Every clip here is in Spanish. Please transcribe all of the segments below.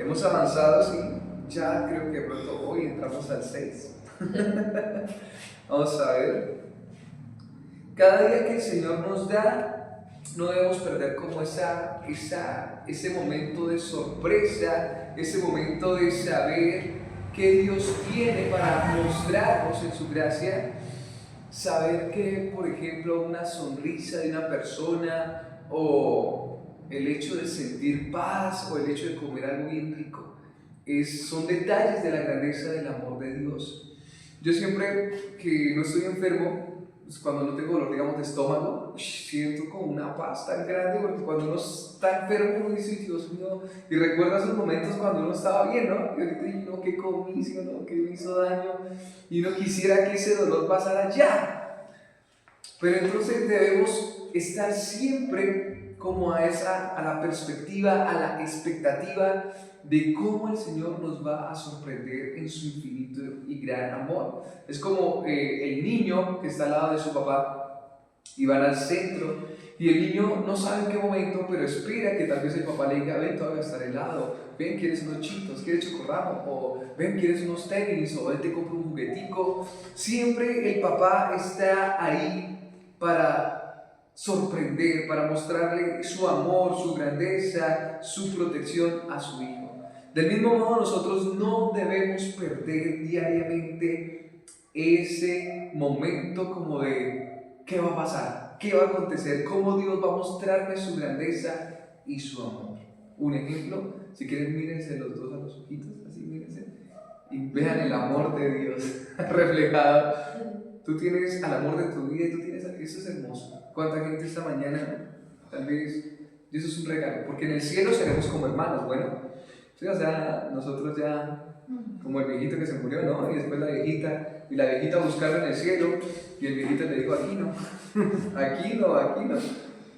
Hemos avanzado, sí. Ya creo que pronto hoy entramos al 6. Vamos a ver. Cada día que el Señor nos da, no debemos perder como ese momento de sorpresa, ese momento de saber que Dios tiene para mostrarnos en su gracia. Saber que, por ejemplo, una sonrisa de una persona, o el hecho de sentir paz, o el hecho de comer algo bien rico, son detalles de la grandeza del amor de Dios. Yo siempre que no estoy enfermo, pues cuando no tengo dolor, digamos, de estómago, siento como una paz tan grande, porque cuando uno está enfermo, uno dice, Dios mío, y recuerda esos momentos cuando uno estaba bien, ¿no? Y ahorita, no, ¿qué comí? ¿No? ¿Qué me hizo daño? Y uno quisiera que ese dolor pasara ya. Pero entonces debemos estar siempre como a la perspectiva, a la expectativa de cómo el Señor nos va a sorprender en su infinito y gran amor. Es como el niño que está al lado de su papá y van al centro, y el niño no sabe en qué momento, pero espera que tal vez el papá le diga, ven, todavía está helado, ven, ¿quieres unos chitos? ¿Quieres chocorramo? O ven, ¿quieres unos tenis? O ven, te compro un juguetico. Siempre el papá está ahí para sorprender, para mostrarle su amor, su grandeza, su protección a su hijo. Del mismo modo, nosotros no debemos perder diariamente ese momento como de ¿qué va a pasar? ¿Qué va a acontecer? ¿Cómo Dios va a mostrarme su grandeza y su amor? Un ejemplo, si quieren mírense los dos a los ojitos, así mírense, y vean el amor de Dios reflejado. Tú tienes al amor de tu vida y tú tienes, eso es hermoso. ¿Cuánta gente esta mañana, tal vez, y eso es un regalo, porque en el cielo seremos como hermanos, bueno, sí, o sea, nosotros ya, como el viejito que se murió, ¿no? Y después la viejita, y la viejita buscarlo en el cielo, y el viejito le dijo, aquí no, aquí no, aquí no.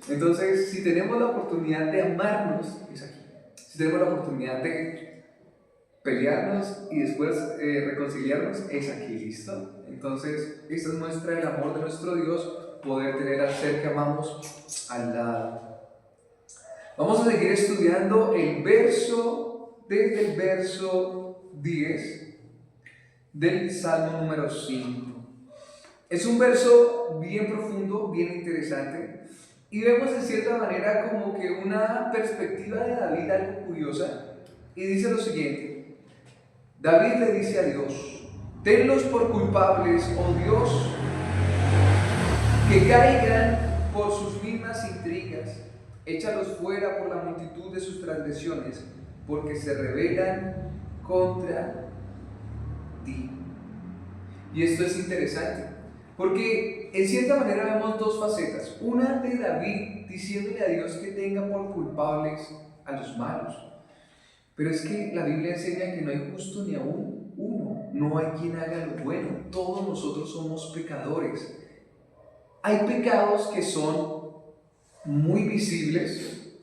Entonces, si tenemos la oportunidad de amarnos, es aquí. Si tenemos la oportunidad de pelearnos y después reconciliarnos, es aquí, ¿listo? Entonces, esta es muestra del amor de nuestro Dios, poder tener al ser que amamos al lado. Vamos a seguir estudiando desde el verso 10 del Salmo número 5. Es un verso bien profundo, bien interesante, y vemos de cierta manera como que una perspectiva de David algo curiosa, y dice lo siguiente. David le dice a Dios, tenlos por culpables, oh Dios, que caigan por sus mismas intrigas, échalos fuera por la multitud de sus transgresiones, porque se rebelan contra ti. Y esto es interesante, porque en cierta manera vemos dos facetas. Una de David diciéndole a Dios que tenga por culpables a los malos. Pero es que la Biblia enseña que no hay justo ni aún uno, no hay quien haga lo bueno, todos nosotros somos pecadores. Hay pecados que son muy visibles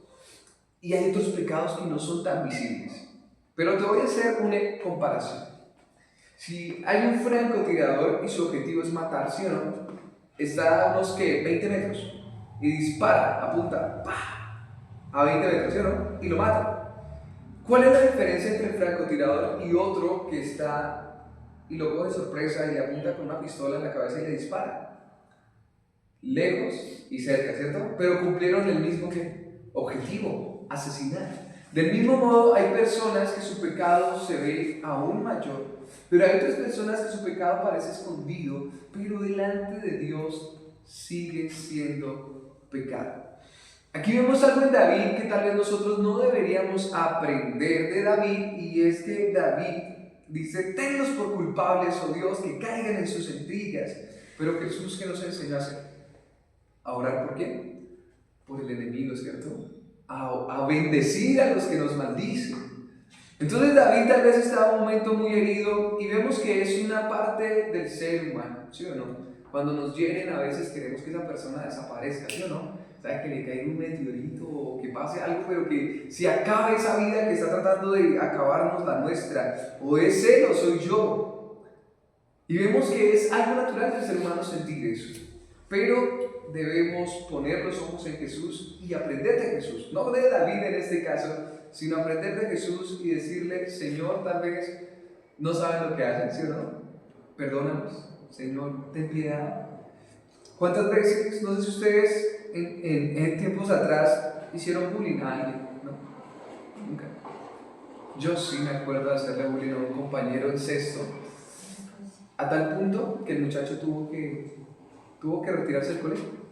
y hay otros pecados que no son tan visibles. Pero te voy a hacer una comparación. Si hay un francotirador y su objetivo es matar, ¿sí o no? Está a unos 20 metros y dispara, apunta, ¡pah!, a 20 metros, ¿sí o no? Y lo mata. ¿Cuál es la diferencia entre el francotirador y otro que está y lo coge de sorpresa y le apunta con una pistola en la cabeza y le dispara? Lejos y cerca, ¿cierto? Pero cumplieron el mismo objetivo, asesinar. Del mismo modo, hay personas que su pecado se ve aún mayor, pero hay otras personas que su pecado parece escondido, pero delante de Dios sigue siendo pecado. Aquí vemos algo en David que tal vez nosotros no deberíamos aprender de David, y es que David dice, tenlos por culpables, oh Dios, que caigan en sus intrigas. Pero Jesús, ¿qué nos enseñó a hacer? ¿A orar por quién? Por el enemigo, ¿cierto? A bendecir a los que nos maldicen. Entonces David tal vez estaba en un momento muy herido, y vemos que es una parte del ser humano, ¿sí o no? Cuando nos hieren a veces queremos que esa persona desaparezca, ¿sí o no? ¿Sabes? Que le caiga un meteorito o que pase algo, pero que se acabe esa vida que está tratando de acabarnos la nuestra. O es él o soy yo. Y vemos que es algo natural del ser humano sentir eso. Pero debemos poner los ojos en Jesús y aprender de Jesús. No de David en este caso, sino aprender de Jesús y decirle, Señor, tal vez no saben lo que hacen, ¿sí o no? Perdónanos, Señor, ten piedad. ¿Cuántas veces, no sé si ustedes en tiempos atrás hicieron bullying a alguien? ¿No? Nunca. Yo sí me acuerdo de hacerle bullying a un compañero en sexto, a tal punto que el muchacho tuvo que retirarse del colegio.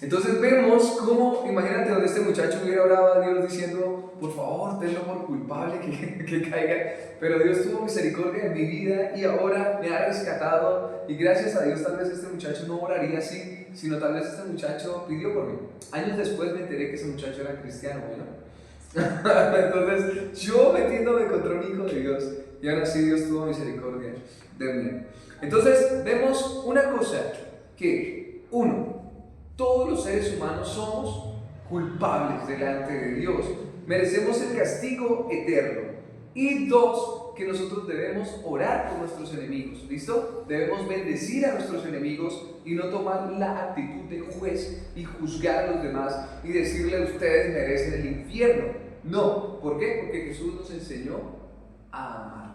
Entonces vemos cómo, imagínate donde este muchacho hubiera orado a Dios diciendo, por favor, tenlo por culpable que caiga, pero Dios tuvo misericordia en mi vida y ahora me ha rescatado, y gracias a Dios tal vez este muchacho no oraría así, sino tal vez este muchacho pidió por mí. Años después me enteré que ese muchacho era cristiano, ¿no? Entonces yo metiéndome contra un hijo de Dios, y ahora sí Dios tuvo misericordia de mí. Entonces vemos una cosa, que uno, todos los seres humanos somos culpables delante de Dios, merecemos el castigo eterno. Y dos, que nosotros debemos orar por nuestros enemigos, ¿listo? Debemos bendecir a nuestros enemigos y no tomar la actitud de juez y juzgar a los demás y decirle a ustedes merecen el infierno. No, ¿por qué? Porque Jesús nos enseñó a amar.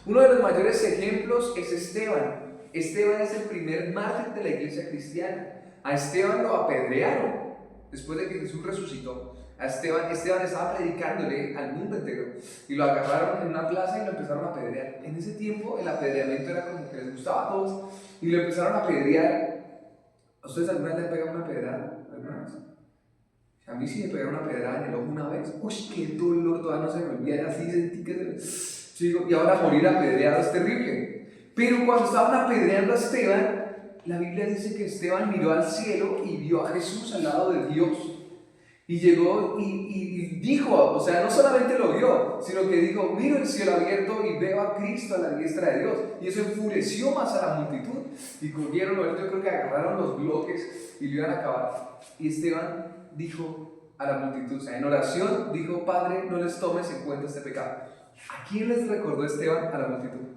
Uno de los mayores ejemplos es Esteban. Esteban es el primer mártir de la iglesia cristiana. A Esteban lo apedrearon después de que Jesús resucitó. A Esteban estaba predicándole al mundo entero y lo agarraron en una plaza y lo empezaron a apedrear. En ese tiempo el apedreamiento era como que les gustaba a todos y lo empezaron a apedrear. ¿A ustedes alguna vez les pegaron una pedrada? ¿Alguna vez? A mí sí me pegaron una pedrada en el ojo una vez. ¡Uy, qué dolor! Todavía no se me olvida, así sentí que se... Y ahora morir apedreado es terrible. Pero cuando estaban apedreando a Esteban, la Biblia dice que Esteban miró al cielo y vio a Jesús al lado de Dios. Y llegó y dijo, o sea, no solamente lo vio, sino que dijo, miro el cielo abierto y veo a Cristo a la diestra de Dios. Y eso enfureció más a la multitud. Y cogieron, yo creo que agarraron los bloques y lo iban a acabar. Y Esteban dijo a la multitud, o sea, en oración, dijo, Padre, no les tomes en cuenta este pecado. ¿A quién les recordó Esteban a la multitud?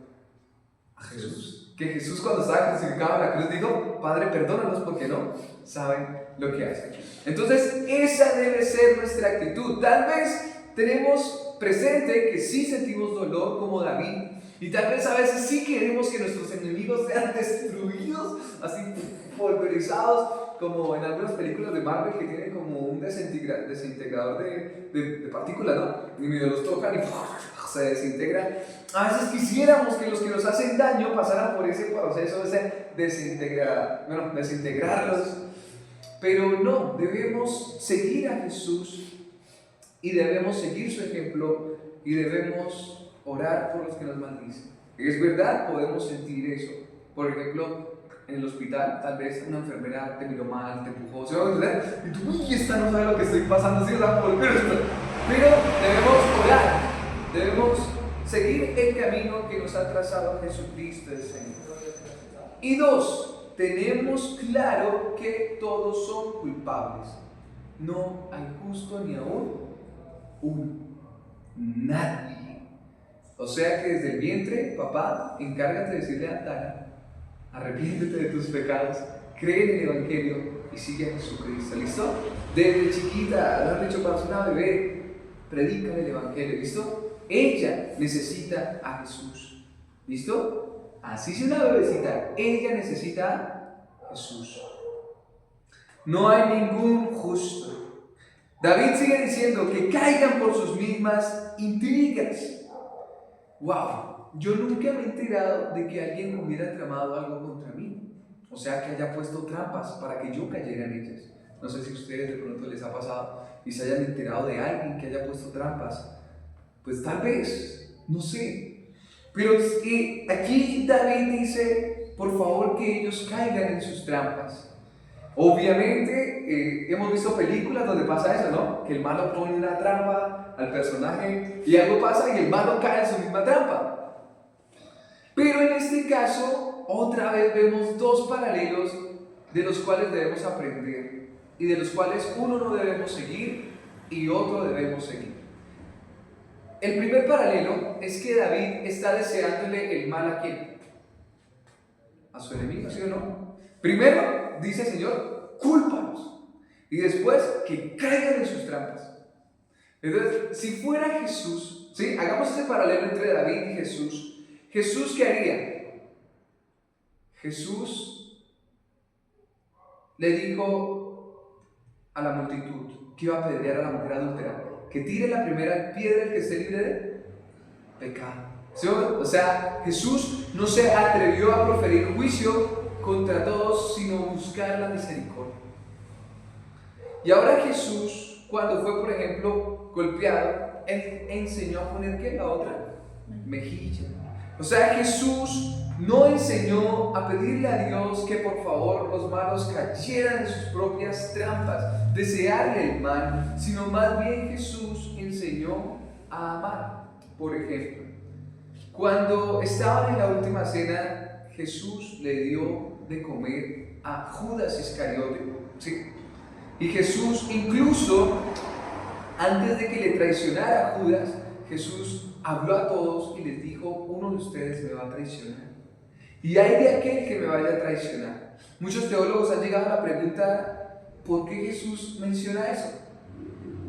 A Jesús. Que Jesús cuando estaba crucificado en la cruz dijo, Padre, perdónanos porque no saben lo que hacen. Entonces esa debe ser nuestra actitud. Tal vez tenemos presente que sí sentimos dolor como David, y tal vez a veces sí queremos que nuestros enemigos sean destruidos, así pulverizados, como en algunas películas de Marvel que tienen como un desintegrador de partículas, ¿no? Y medio los tocan y se desintegran. A veces quisiéramos que los que nos hacen daño pasaran por ese proceso de desintegrarlos, pero no, debemos seguir a Jesús y debemos seguir su ejemplo y debemos orar por los que nos maldicen. Es verdad, podemos sentir eso. Por ejemplo, en el hospital, tal vez una enfermera te miró mal, te empujó, ¿se va a entender? Y tú, uy, esta no sabe lo que estoy pasando, ¿sí? Pero debemos orar, debemos seguir el camino que nos ha trazado Jesucristo el Señor. Y dos, tenemos claro que todos son culpables. No hay justo ni aún uno. Nadie. O sea que desde el vientre, papá, encárgate de decirle a Tara, arrepiéntete de tus pecados, cree en el Evangelio y sigue a Jesucristo. ¿Listo? Desde chiquita, lo han dicho cuando es una bebé, predica el Evangelio. ¿Listo? Ella necesita a Jesús. ¿Listo? Así es una bebecita, ella necesita a Jesús. No hay ningún justo. David sigue diciendo que caigan por sus mismas intrigas. Wow, yo nunca me he enterado de que alguien hubiera tramado algo contra mí. O sea, que haya puesto trampas para que yo cayera en ellas. No sé si a ustedes de pronto les ha pasado y se hayan enterado de alguien que haya puesto trampas. Pues tal vez, no sé. Pero aquí David dice, por favor, que ellos caigan en sus trampas. Obviamente, hemos visto películas donde pasa eso, ¿no? Que el malo pone una trampa al personaje y algo pasa y el malo cae en su misma trampa. Pero en este caso, otra vez vemos dos paralelos de los cuales debemos aprender y de los cuales uno no debemos seguir y otro debemos seguir. El primer paralelo es que David está deseándole el mal a ¿quién? A su enemigo, ¿sí o no? Primero dice el Señor, cúlpalos. Y después que caigan en sus trampas. Entonces, si fuera Jesús, ¿sí? Hagamos ese paralelo entre David y Jesús. ¿Jesús qué haría? Jesús le dijo a la multitud que iba a apedrear a la mujer adúltera, que tire la primera piedra el que esté libre de pecado. ¿Sí? O sea, Jesús no se atrevió a proferir juicio contra todos, sino buscar la misericordia. Y ahora Jesús, cuando fue, por ejemplo, golpeado, él enseñó a poner ¿qué? La otra mejilla. O sea, Jesús no enseñó a pedirle a Dios que por favor los malos cayeran en sus propias trampas, desearle el mal, sino más bien Jesús enseñó a amar. Por ejemplo, cuando estaban en la última cena, Jesús le dio de comer a Judas Iscariote, ¿sí? Y Jesús, incluso antes de que le traicionara a Judas, Jesús habló a todos y les dijo: uno de ustedes me va a traicionar. Y hay de aquel que me vaya a traicionar. Muchos teólogos han llegado a la pregunta: ¿por qué Jesús menciona eso?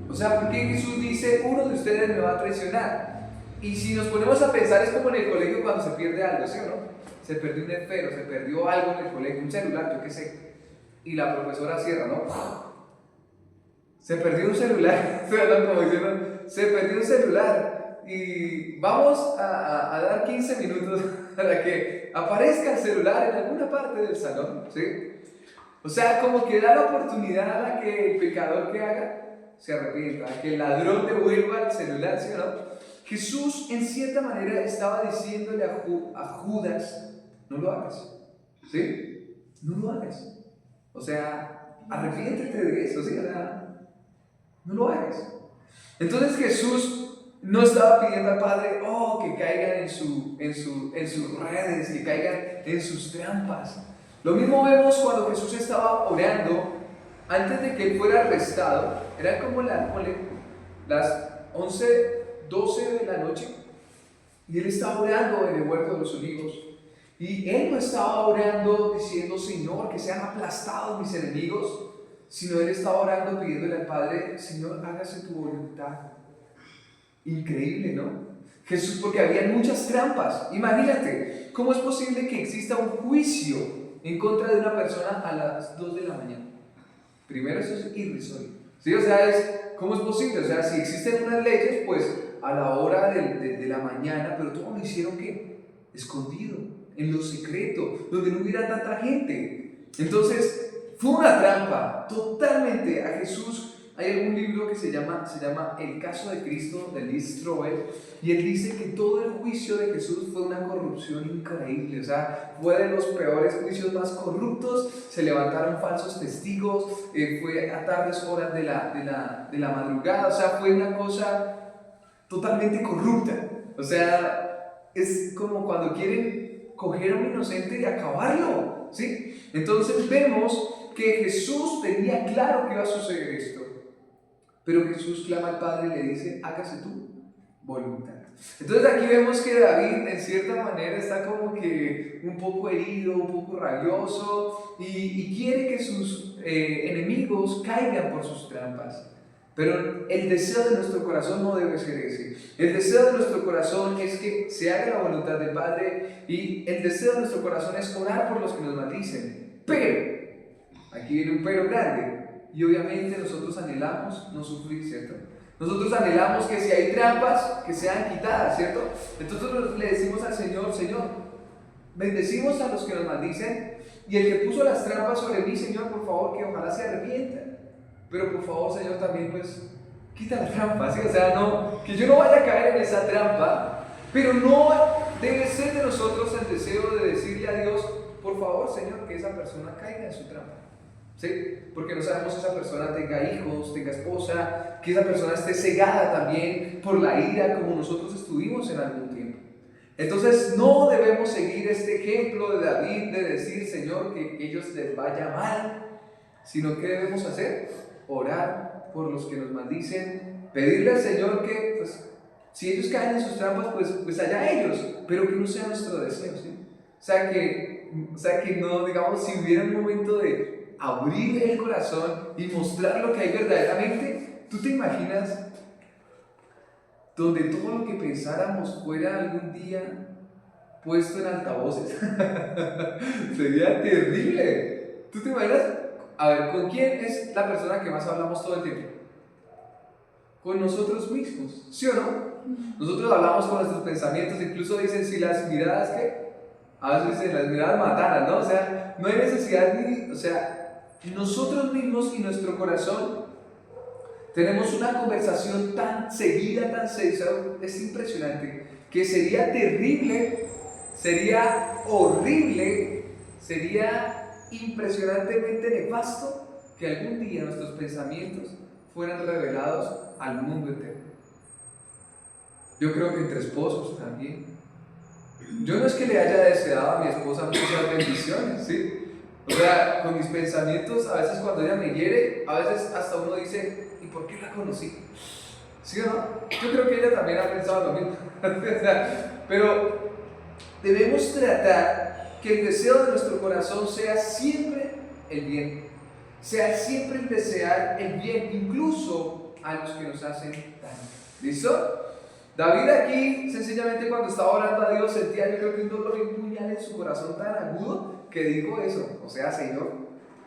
O sea, ¿por qué Jesús dice: uno de ustedes me va a traicionar? Y si nos ponemos a pensar, es como en el colegio cuando se pierde algo, ¿sí o no? Se perdió un esfero, se perdió algo en el colegio, un celular, yo qué sé. Y la profesora cierra, ¿no? Se perdió un celular, como diciendo, se perdió un celular y vamos a dar 15 minutos para que aparezca el celular en alguna parte del salón, ¿sí? O sea, como que da la oportunidad a que el pecador que haga se arrepienta, a que el ladrón devuelva el celular, ¿sí o no? Jesús en cierta manera estaba diciéndole a Judas: no lo hagas, ¿sí? No lo hagas. O sea, arrepiéntete de eso, ¿sí? O sea, no lo hagas. Entonces Jesús no estaba pidiendo al Padre, que caigan en sus redes, que caigan en sus trampas. Lo mismo vemos cuando Jesús estaba orando antes de que él fuera arrestado. Eran como las 11, 12 de la noche y él estaba orando en el huerto de los olivos. Y él no estaba orando diciendo: Señor, que sean aplastados mis enemigos, sino él estaba orando pidiéndole al Padre: Señor, hágase tu voluntad. Increíble, ¿no? Jesús, porque había muchas trampas. Imagínate, ¿cómo es posible que exista un juicio en contra de una persona a las 2 de la mañana? Primero, eso es irrisorio, ¿sí? O sea, ¿cómo es posible? O sea, si existen unas leyes, pues a la hora de la mañana, pero todo lo hicieron ¿qué? Escondido, en lo secreto, donde no hubiera tanta gente. Entonces, fue una trampa totalmente a Jesús. Hay algún libro que se llama El caso de Cristo, de Lee Strobel, y él dice que todo el juicio de Jesús fue una corrupción increíble. O sea, fue de los peores juicios más corruptos. Se levantaron falsos testigos, fue a tardes horas de la madrugada. O sea, fue una cosa totalmente corrupta. O sea, es como cuando quieren coger a un inocente y acabarlo, ¿sí? Entonces vemos que Jesús tenía claro que iba a suceder esto, pero Jesús clama al Padre y le dice: hágase tu voluntad. Entonces aquí vemos que David en cierta manera está como que un poco herido, un poco rabioso y quiere que sus enemigos caigan por sus trampas. Pero el deseo de nuestro corazón no debe ser ese. El deseo de nuestro corazón es que se haga la voluntad del Padre, y el deseo de nuestro corazón es orar por los que nos maldicen. Pero, aquí viene un pero grande, y obviamente nosotros anhelamos no sufrir, ¿cierto? Nosotros anhelamos que si hay trampas, que sean quitadas, ¿cierto? Entonces le decimos al Señor: Señor, bendecimos a los que nos maldicen, y el que puso las trampas sobre mí, Señor, por favor, que ojalá se arrepienta. Pero por favor, Señor, también pues quita la trampa, ¿sí? O sea, no, que yo no vaya a caer en esa trampa, pero no debe ser de nosotros el deseo de decirle a Dios: por favor, Señor, que esa persona caiga en su trampa, ¿sí? Porque no sabemos si esa persona tenga hijos, tenga esposa, que esa persona esté cegada también por la ira como nosotros estuvimos en algún tiempo. Entonces no debemos seguir este ejemplo de David de decir: Señor, que ellos les vaya mal, sino que debemos hacer: orar por los que nos maldicen, pedirle al Señor que, pues, si ellos caen en sus trampas, pues allá ellos, pero que no sea nuestro deseo, ¿sí? O sea que no, digamos, si hubiera un momento de abrir el corazón y mostrar lo que hay verdaderamente, ¿tú te imaginas donde todo lo que pensáramos fuera algún día puesto en altavoces. Sería terrible. ¿Tú te imaginas? A ver, ¿con quién es la persona que más hablamos todo el tiempo? Con nosotros mismos, ¿sí o no? Nosotros hablamos con nuestros pensamientos, incluso dicen si las miradas que a veces dicen las miradas mataran, ¿no? O sea, no hay necesidad ni, o sea, nosotros mismos y nuestro corazón tenemos una conversación tan seguida, es impresionante, que sería terrible, sería horrible, sería impresionantemente nefasto que algún día nuestros pensamientos fueran revelados al mundo entero. Yo creo que entre esposos también. Yo no es que le haya deseado a mi esposa muchas bendiciones, ¿sí? O sea, con mis pensamientos, a veces cuando ella me hiere, a veces hasta uno dice, ¿y por qué la conocí? ¿Sí o no? Yo creo que ella también ha pensado lo mismo. Pero debemos tratar que el deseo de nuestro corazón sea siempre el bien, sea siempre el desear el bien, incluso a los que nos hacen daño. ¿Listo? David aquí, sencillamente cuando estaba orando a Dios, sentía yo creo que un dolor y un puñal en su corazón tan agudo que dijo eso, o sea, Señor,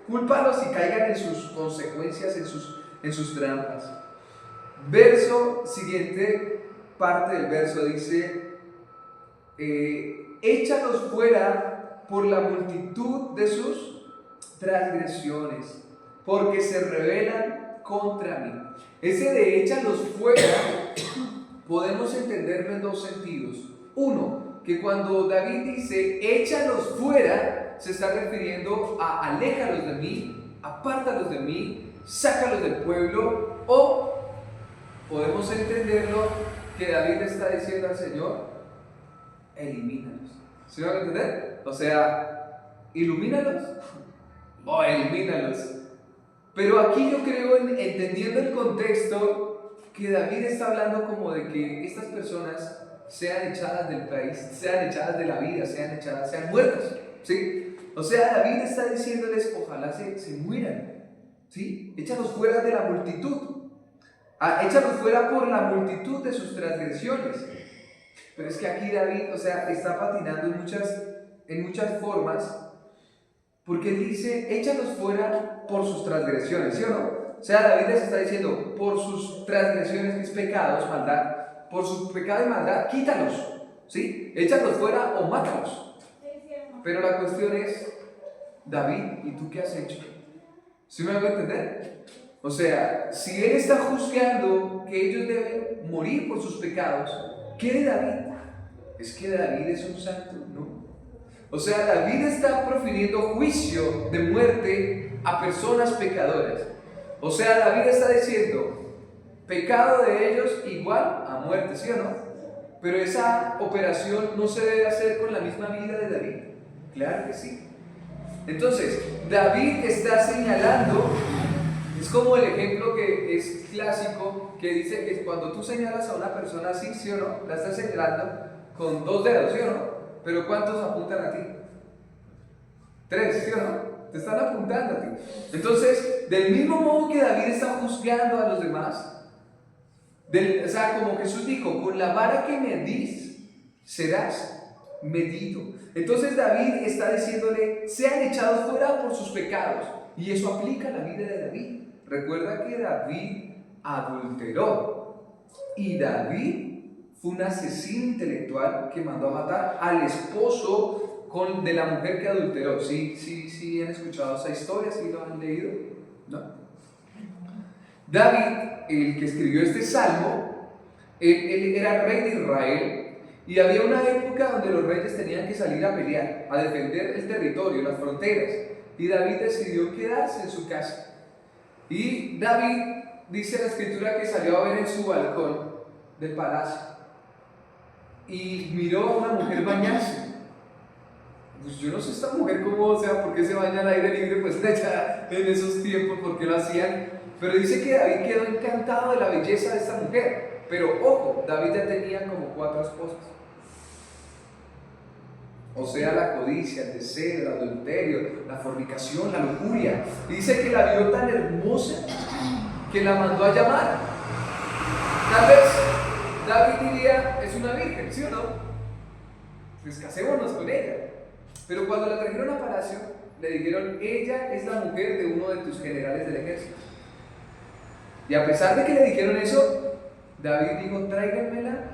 cúlpalos y caigan en sus consecuencias, en sus trampas. Verso siguiente, parte del verso dice, échalos fuera por la multitud de sus transgresiones, porque se rebelan contra mí. Ese de échalos fuera podemos entenderlo en dos sentidos. Uno, que cuando David dice échalos fuera, se está refiriendo a aléjalos de mí, apártalos de mí, sácalos del pueblo, o podemos entenderlo que David está diciendo al Señor, elimínalos. ¿Sí me van a entender? O sea, ilumínalos o elimínalos. Pero aquí yo creo, entendiendo el contexto, que David está hablando como de que estas personas sean echadas del país, sean echadas de la vida, sean muertas, ¿sí? O sea, David está diciéndoles, ojalá se mueran, ¿sí? Échalos fuera de la multitud, échalos fuera por la multitud de sus transgresiones. Pero es que aquí David, o sea, está patinando en muchas formas, porque él dice, échalos fuera por sus transgresiones, ¿sí o no? O sea, David les está diciendo, por sus transgresiones, que es pecados, maldad, por su pecado y maldad, quítalos, ¿sí? Échalos fuera o mátalos. Pero la cuestión es, David, ¿y tú qué has hecho? ¿Sí me van a entender? O sea, si él está juzgando que ellos deben morir por sus pecados, ¿qué de David? Es que David es un santo, ¿no? O sea, David está profiriendo juicio de muerte a personas pecadoras. O sea, David está diciendo, pecado de ellos igual a muerte, ¿sí o no? Pero esa operación no se debe hacer con la misma vida de David. Claro que sí. Entonces, David está señalando, es como el ejemplo que es clásico, que dice que cuando tú señalas a una persona así, ¿sí o no? La estás señalando con 2 dedos, ¿sí o no? Pero ¿cuántos apuntan a ti? 3, ¿sí o no? Te están apuntando a ti. Entonces, del mismo modo que David está juzgando a los demás, o sea, como Jesús dijo, con la vara que medís, serás medido. Entonces David está diciéndole, sean echados fuera por sus pecados. Y eso aplica a la vida de David. Recuerda que David adulteró. Y David fue un asesino intelectual que mandó a matar al esposo de la mujer que adulteró. ¿Sí han escuchado esa historia? ¿Sí lo han leído? ¿No? David, el que escribió este salmo, él era rey de Israel, y había una época donde los reyes tenían que salir a pelear, a defender el territorio, las fronteras, y David decidió quedarse en su casa. Y David, dice la escritura, que salió a ver en su balcón del palacio y miró a una mujer bañarse. Pues yo no sé esta mujer cómo, o sea, por qué se baña al aire libre, pues allá en esos tiempos, por qué lo hacían. Pero dice que David quedó encantado de la belleza de esta mujer. Pero ojo, David ya tenía como 4 esposas. O sea, la codicia, el deseo, el adulterio, la fornicación, la lujuria. Y dice que la vio tan hermosa que la mandó a llamar. Tal vez David diría, es una virgen, ¿sí o no? Pues casémonos con ella. Pero cuando la trajeron a palacio, le dijeron, ella es la mujer de uno de tus generales del ejército. Y a pesar de que le dijeron eso, David dijo, tráiganmela.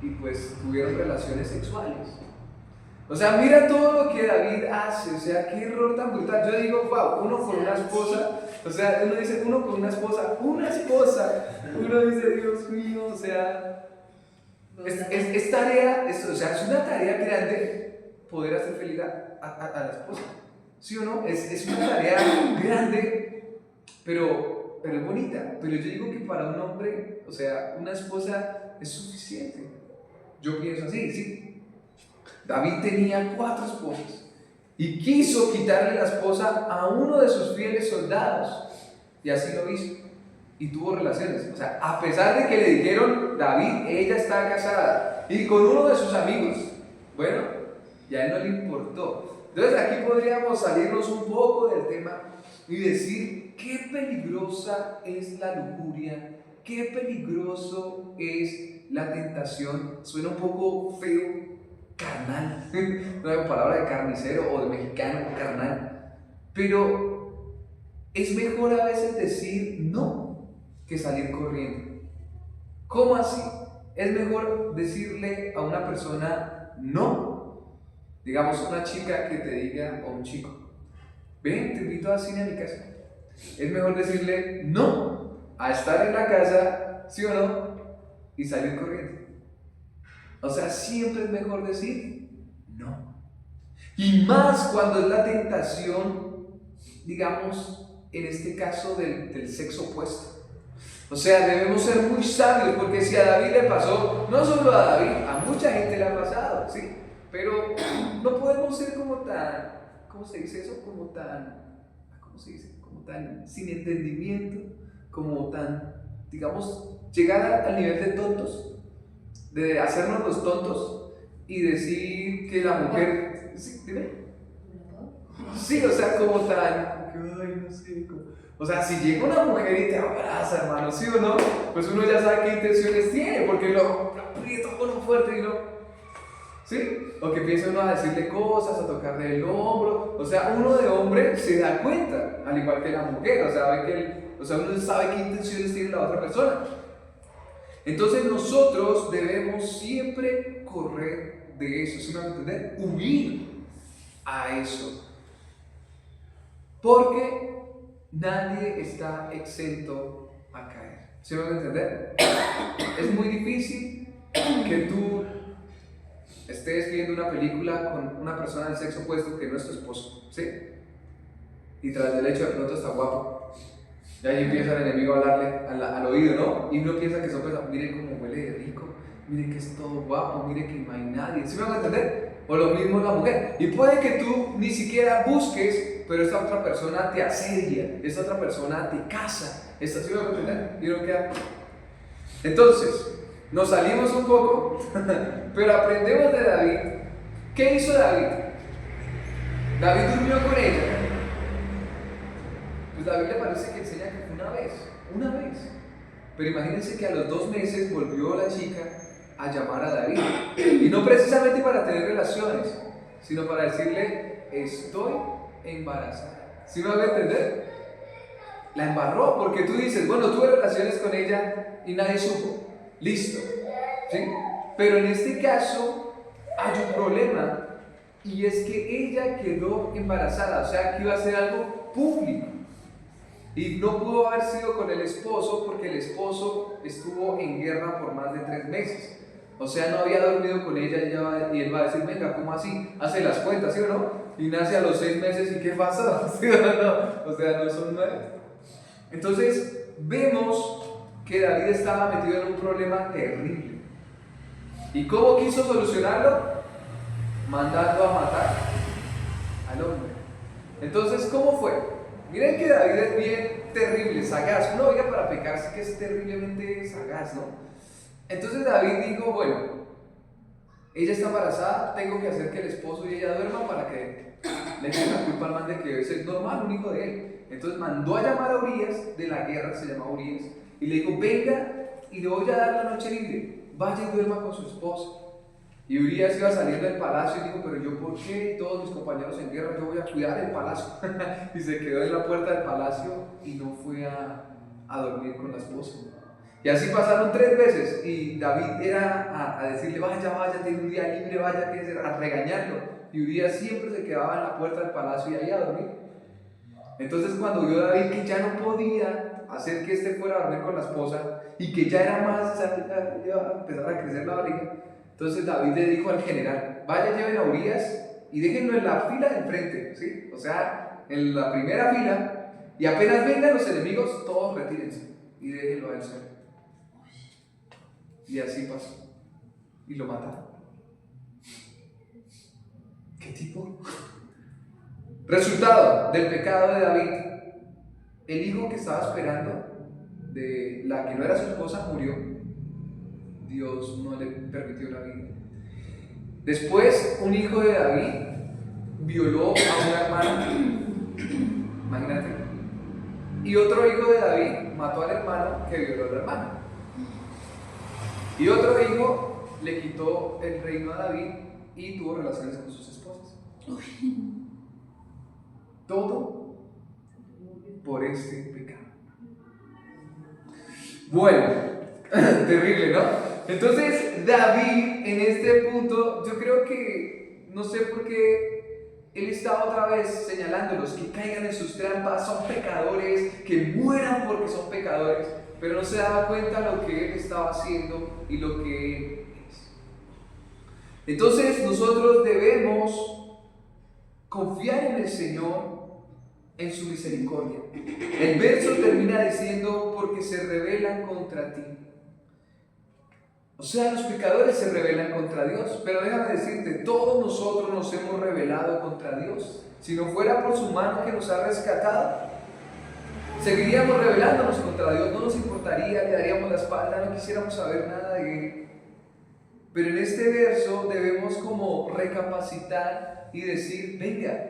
Y pues tuvieron relaciones sexuales. O sea, mira todo lo que David hace, o sea, qué error tan brutal. Yo digo, wow, uno con una esposa, o sea, uno dice, uno con una esposa, uno dice, Dios mío, o sea, es tarea, o sea, es una tarea grande poder hacer feliz a la esposa, ¿sí o no? Es una tarea grande, pero es bonita. Pero yo digo que para un hombre, o sea, una esposa es suficiente. Yo pienso así, sí. David tenía 4 esposas y quiso quitarle la esposa a uno de sus fieles soldados, y así lo hizo y tuvo relaciones. O sea, a pesar de que le dijeron, David, ella está casada y con uno de sus amigos, bueno, ya a él no le importó. Entonces aquí podríamos salirnos un poco del tema y decir qué peligrosa es la lujuria, qué peligroso es la tentación. Suena un poco feo, carnal, una palabra de carnicero o de mexicano, carnal, pero es mejor a veces decir no que salir corriendo. ¿Cómo así? Es mejor decirle a una persona no, digamos una chica que te diga, o un chico, ven, te invito al cine a mi casa. Es mejor decirle no a estar en la casa, ¿sí o no? Y salir corriendo. O sea, siempre es mejor decir no. Y más cuando es la tentación, digamos, en este caso del sexo opuesto. O sea, debemos ser muy sabios, porque si a David le pasó, no solo a David, a mucha gente le ha pasado, ¿sí? Pero no podemos ser como tan, ¿cómo se dice eso? Como tan sin entendimiento, como tan, digamos, llegar al nivel de tontos, de hacernos los tontos y decir que la mujer, ¿sí? Dime. Sí, o sea, como tan, ay, no sé, o sea, si llega una mujer y te abraza, hermano, ¿sí o no? Pues uno ya sabe qué intenciones tiene, porque lo aprieta uno fuerte y no, ¿sí? O que empieza uno a decirle cosas, a tocarle el hombro. O sea, uno de hombre se da cuenta, al igual que la mujer, o sea, uno sabe qué intenciones tiene la otra persona. Entonces nosotros debemos siempre correr de eso, ¿sí me van a entender? Huir a eso. Porque nadie está exento a caer. ¿Sí me van a entender? Es muy difícil que tú estés viendo una película con una persona del sexo opuesto que no es tu esposo, ¿sí? Y tras del hecho de pronto está guapo. Y ahí empieza el enemigo a hablarle al oído, ¿no? Y uno piensa que son personas, mire cómo huele de rico, mire que es todo guapo, mire que no hay nadie. ¿Sí me van a entender? O lo mismo la mujer. Y puede que tú ni siquiera busques, pero esta otra persona te asedia, esta otra persona te casa. ¿Sí me van a entender? Y uno queda. Entonces, nos salimos un poco, pero aprendemos de David. ¿Qué hizo David? David durmió con ella. Pues David le parece que enseña que fue una vez. Pero imagínense que a los 2 meses volvió la chica a llamar a David. Y no precisamente para tener relaciones, sino para decirle, estoy embarazada. ¿Sí me van a entender? La embarró, porque tú dices, bueno, tuve relaciones con ella y nadie supo. Listo. ¿Sí? Pero en este caso hay un problema, y es que ella quedó embarazada, o sea, que iba a ser algo público. Y no pudo haber sido con el esposo, porque el esposo estuvo en guerra por más de 3 meses. O sea, no había dormido con ella y él va a decir, venga, ¿cómo así? Hace las cuentas, ¿sí o no? Y nace a los 6 meses, ¿y qué pasó? ¿Sí o no? O sea, no son 9. Entonces, vemos que David estaba metido en un problema terrible. ¿Y cómo quiso solucionarlo? Mandando a matar al hombre. Entonces, ¿cómo fue? Miren que David es bien terrible, sagaz. Uno oiga para pecar, sí que es terriblemente sagaz, ¿no? Entonces David dijo, bueno, ella está embarazada, tengo que hacer que el esposo y ella duerman para que le echen la culpa al man de que es normal, un hijo de él. Entonces mandó a llamar a Urias, de la guerra se llama Urias, y le dijo, venga y le voy a dar la noche libre, vaya y duerma con su esposa. Y Urías iba saliendo del palacio y dijo, pero yo por qué, todos mis compañeros en guerra, yo voy a cuidar el palacio. Y se quedó en la puerta del palacio y no fue a dormir con la esposa. Y así pasaron 3 veces y David era a decirle, vaya, tiene un día libre, vaya, a regañarlo. Y Urías siempre se quedaba en la puerta del palacio y ahí a dormir. Entonces cuando vio David que ya no podía hacer que éste fuera a dormir con la esposa y que ya era más, ya iba a empezar a crecer la barriga, entonces David le dijo al general, vaya, lleven a Urías y déjenlo en la fila de enfrente, ¿sí? O sea, en la primera fila, y apenas vengan los enemigos, todos retírense y déjenlo a él solo. Y así pasó. Y lo mataron. ¿Qué tipo? Resultado del pecado de David. El hijo que estaba esperando, de la que no era su esposa, murió. Dios no le permitió la vida. Después, un hijo de David violó a una hermana. Imagínate. Y otro hijo de David mató al hermano que violó a la hermana. Y otro hijo le quitó el reino a David y tuvo relaciones con sus esposas. Todo por este pecado. Bueno, terrible, ¿no? Entonces David en este punto, yo creo que, no sé por qué él está otra vez señalándolos, que caigan en sus trampas, son pecadores, que mueran porque son pecadores, pero no se daba cuenta lo que él estaba haciendo y lo que él es. Entonces nosotros debemos confiar en el Señor, en su misericordia. El verso termina diciendo, porque se rebelan contra ti. O sea, los pecadores se rebelan contra Dios, pero déjame decirte, todos nosotros nos hemos rebelado contra Dios. Si no fuera por su mano que nos ha rescatado, seguiríamos rebelándonos contra Dios, no nos importaría, le daríamos la espalda, no quisiéramos saber nada de Él. Pero en este verso debemos como recapacitar y decir, venga,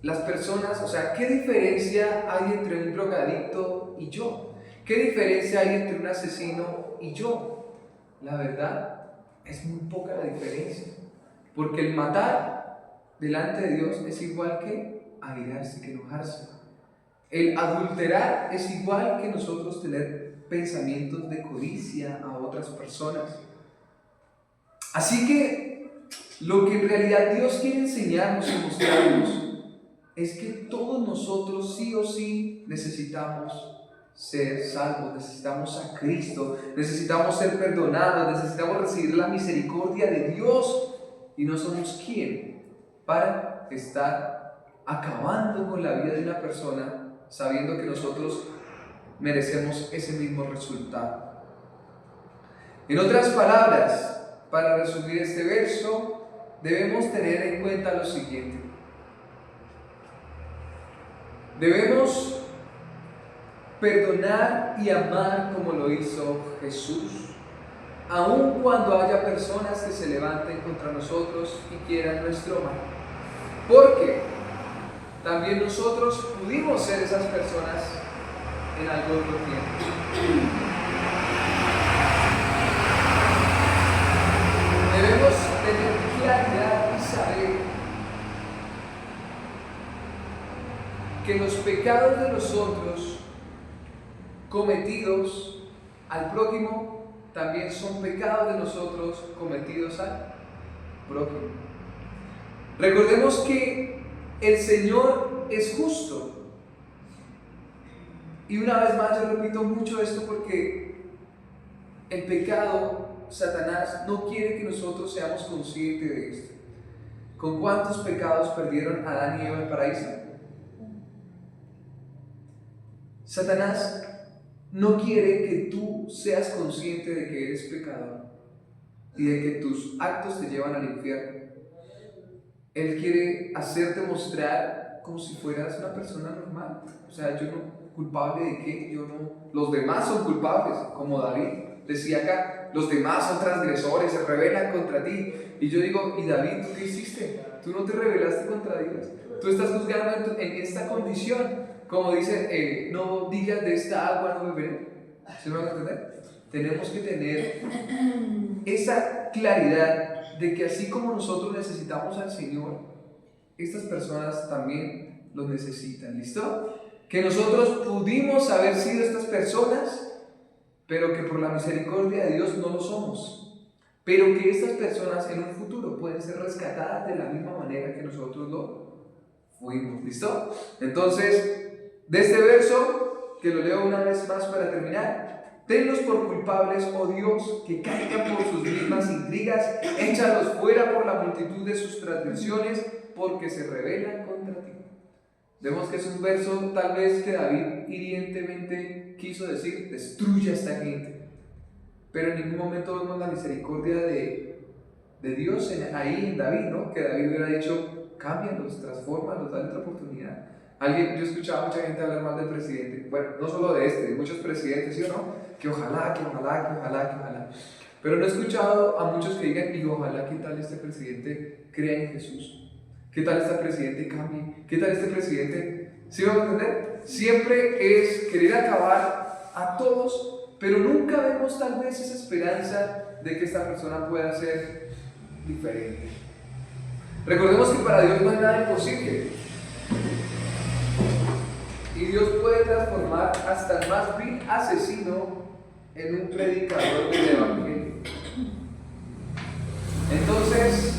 las personas, o sea, ¿qué diferencia hay entre un drogadicto y yo? ¿Qué diferencia hay entre un asesino y yo? La verdad, es muy poca la diferencia. Porque el matar delante de Dios es igual que airarse, que enojarse. El adulterar es igual que nosotros tener pensamientos de codicia a otras personas. Así que lo que en realidad Dios quiere enseñarnos y mostrarnos es que todos nosotros sí o sí necesitamos ser salvos, necesitamos a Cristo, necesitamos ser perdonados, necesitamos recibir la misericordia de Dios, y no somos quien para estar acabando con la vida de una persona sabiendo que nosotros merecemos ese mismo resultado. En otras palabras, para resumir este verso, debemos tener en cuenta lo siguiente. Debemos perdonar y amar como lo hizo Jesús, aun cuando haya personas que se levanten contra nosotros y quieran nuestro mal. Porque también nosotros pudimos ser esas personas en algún otro tiempo. Debemos tener claridad y saber que los pecados de nosotros cometidos al prójimo también son pecados de nosotros cometidos al prójimo. Recordemos que el Señor es justo. Y una vez más yo repito mucho esto porque el pecado, Satanás no quiere que nosotros seamos conscientes de esto. ¿Con cuántos pecados perdieron Adán y Eva el paraíso? Satanás no quiere que tú seas consciente de que eres pecador y de que tus actos te llevan al infierno. Él quiere hacerte mostrar como si fueras una persona normal. O sea, yo no, ¿culpable de qué? Yo no. Los demás son culpables, como David decía acá, los demás son transgresores, se rebelan contra ti. Y yo digo, ¿y David, tú qué hiciste? Tú no te rebelaste contra Dios. Tú estás juzgando en esta condición. Como dice, no digas de esta agua no beberé. ¿Se me va a entender? tenemos que tener esa claridad de que así como nosotros necesitamos al Señor, estas personas también lo necesitan. ¿Listo? Que nosotros pudimos haber sido estas personas, pero que por la misericordia de Dios no lo somos. Pero que estas personas en un futuro pueden ser rescatadas de la misma manera que nosotros lo fuimos. ¿Listo? Entonces, de este verso, que lo leo una vez más para terminar: tenlos por culpables, oh Dios, que caigan por sus mismas intrigas, échalos fuera por la multitud de sus transgresiones, porque se rebelan contra ti. Vemos que es un verso tal vez que David hirientemente quiso decir: destruye a esta gente. Pero en ningún momento vemos la misericordia de Dios ahí en David, ¿no? Que David hubiera dicho: cámbialos, transfórmalos, dale otra oportunidad. Yo escuchaba a mucha gente hablar mal del presidente. Bueno, no solo de este, de muchos presidentes, ¿sí o no? Que ojalá. Pero no he escuchado a muchos que digan: y ojalá, ¿qué tal este presidente crea en Jesús? ¿Qué tal este presidente cambie? ¿Qué tal este presidente? ¿Sí vamos a entender? Siempre es querer acabar a todos, pero nunca vemos tal vez esa esperanza de que esta persona pueda ser diferente. Recordemos que para Dios no hay nada imposible. Y Dios puede transformar hasta el más vil asesino en un predicador del Evangelio. Entonces,